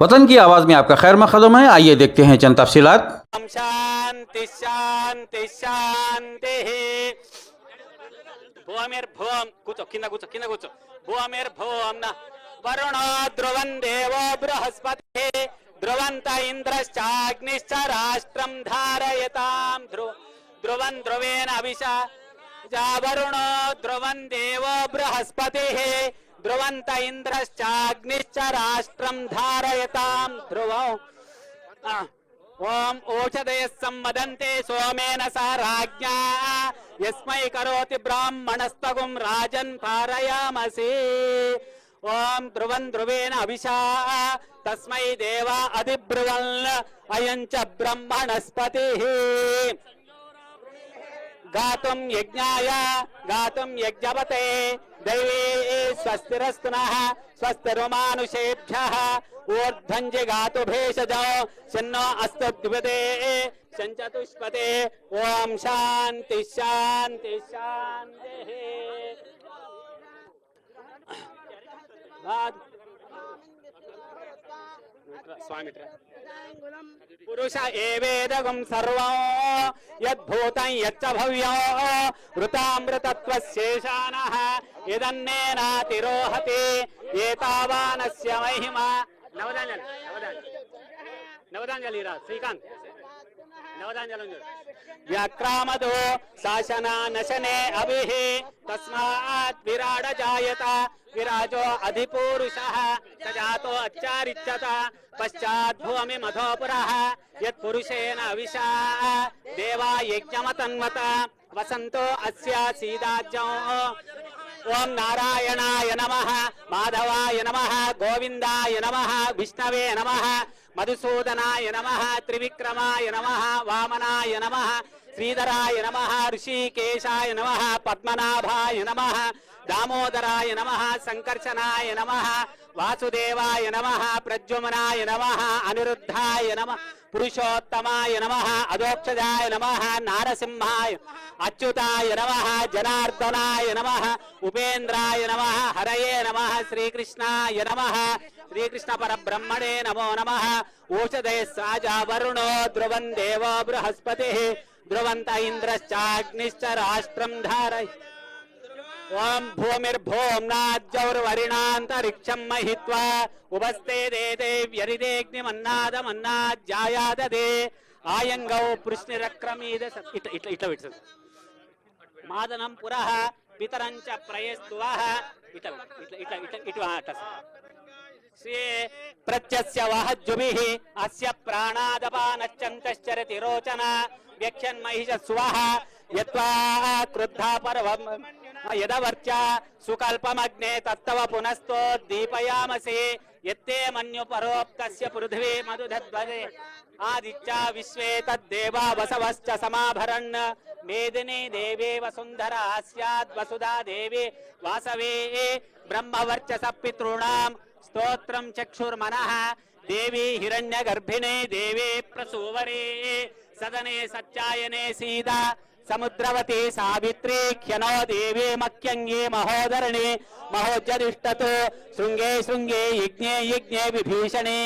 वतन की आवाज़ में आपका खैर मकदम है। आइए देखते हैं चंद तफसीलात। शांति शांति शांति। भूमिर्भूम కూర్చో కింద కూర్చో భూమిర్భూమ్ వరుణో ధ్రువం దేవో బృహస్పతి ధ్రువంత ఇంద్రశ్చాగ్నిశ్చ రాష్ట్రం ధారయతాం ధ్రువం ధ్రువేణ అభిషా వరుణో ధ్రువం దేవో బృహస్పతి ధ్రువంత ఇంద్రశ్చాగ్నిశ్చ రాష్ట్రం ధారయతాం ధ్రువం ओम ओषधय सम्मदन्ते सोमेन स राज्ञा यस्मै करोति ब्राह्मणस्तगुं राजन् पारयामसि ओम ध्रुवं ध्रुवेण अभिषा तस्मै देवा अधिब्रुवन् अयं च ब्रह्मणस्पतिः गातुं यज्ञाय गातुं यज्ञपते दैवी स्वस्तिरस्तु नः स्वस्तिर्मानुषेभ्यः ऊर्ध्वञ्जि गातु भेषजो शन्नो अस्तु द्विपदे शञ्चतुष्पदे ओम शांति शांति शांतिः। स्वामी पुरुष एवेदगं सर्वं यद्भूतं यच्च भव्यं ऋतामृतत्वशेषाणः यदन्नेनातिरोहति एतावानस्य महिमा। नवदांजलि श्रीकांत नवदांजलि व्याक्रामदो शासना नशने अभिः तस्मात् विराड जायत विराजो अधिपुरुषः सजातो अच्छारिच्यत पश्चात् भूमि मधोपुरः यत्पुरुषेण अविशा देवा यज्ञमतन्वत वसन्तो अस्य सीदाज्ञो ओम नारायणाय नमः माधवाय नमः गोविंदाय नमः विष्णवे नमः मधुसूदनाय नमः त्रिविक्रमाय नमः वामनाय नमः श्रीधराय नमः ऋषिकेशाय नमः पद्मनाभाय नमः दामोदराय नमः संकर्षणाय नमः वासुदेवाय नमः प्रद्युम्नाय नमः अनिरुद्धाय नमः पुरुषोत्तमाय नमः अधोक्षजाय नमः नारसिंहाय अच्युताय नमः जनार्दनाय नमः उपेन्द्राय नमः हरये नमः श्रीकृष्णाय नमः श्रीकृष्ण परब्रह्मणे नमो नमः। ओषधये साजा वरुणो ध्रुवं देवो बृहस्पतिः ध्रुवन्त इंद्रश्चाग्निश्च राष्ट्रं धारय ओम भूमिर्भूम्नाद्यौर्वरिणान्तरिक्षं महित्वा उपस्थे देते व्यरिदेग्निमन्नादमन्नाज्जायाददे आयंगौ पृश्निरक्रमीद इट्ला विट्स मादनं पुरः पितरञ्च प्रयस्तुवः इट्ला श्री प्रत्यस्य वहज्जुभिः अस्य प्राणादपानश्चन्तश्चरति रोचना व्यक्षन् महिषस्वः यत्वा क्रुद्धा पर्वं यदवर्चा सुकल्पमग्ने तत्तव पुनस्तो दीपयामसे यत्ते मन्युपरोक्तस्य पृथ्वी मधुधद्वदे आदित्या विश्वे तद्देवा वसवश्च समाभरन् मेदिनी देवी वसुन्धरा स्याद् वसुधा देवी वासवे ब्रह्मवर्चस पितॄणां स्तोत्रं चक्षुर्मनः देवी हिरण्यगर्भिणे देवी प्रसूवरे सदने सच्चायने सीता समुद्रवती सावित्री ख्यनो देवी मक्यंगे महोदरणे महोज्जदिष्टतो शृंगे शृंगे यज्ञे यज्ञे विभीषणे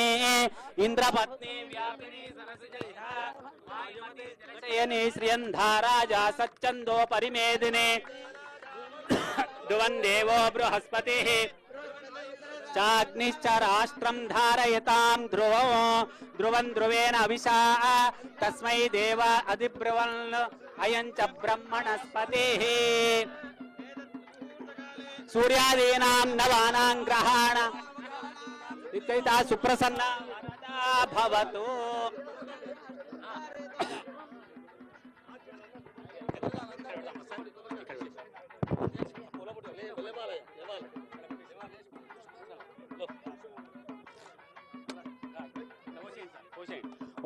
इंद्रपत्नी व्यापिनी सरसिजयने श्रियंधाराजा सच्चंदो परिमेदिने ध्रुवं देवो बृहस्पतिः चाग्निश्च राष्ट्रं धारयतां ध्रुवं ध्रुवेण अभिषा तस्मै देव अधिब्रुवन् अयं च ब्रह्मणस्पतिः। सूर्यादीनां नवानां ग्रहाण विद्युता सुप्रसन्ना भवतु।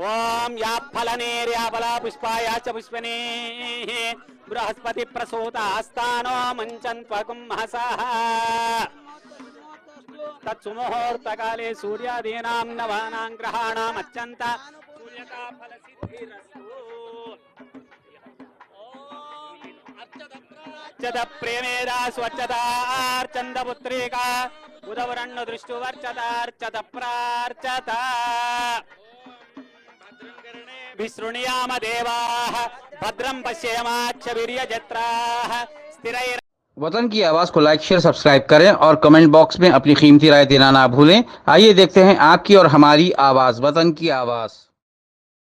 ओम या फलनेर्याफला पुष्पाया च पुष्पनेः बृहस्पति प्रसूता आस्थानो मंचन्त्वकुं महसः तत्सुमुहूर्तकाले सूर्यादीनां नवानां ग्रहाणाम् अत्यन्त सूर्यका फलसिद्धिरस्तु। अच्युत प्रेमेदा स्वच्छतार्चन्दपुत्रिका उदवरण्य दृष्टुवर्चतार्चत प्रार्चत विशृणुयाम देवाः भद्रं पश्येमाक्षवीर्यजत्राः स्थिरैर। वतन की आवाज़ को लाइक शेयर सब्सक्राइब करें और कमेंट बॉक्स में अपनी कीमती राय देना ना भूलें। आइए देखते हैं आपकी और हमारी आवाज़, वतन की आवाज़।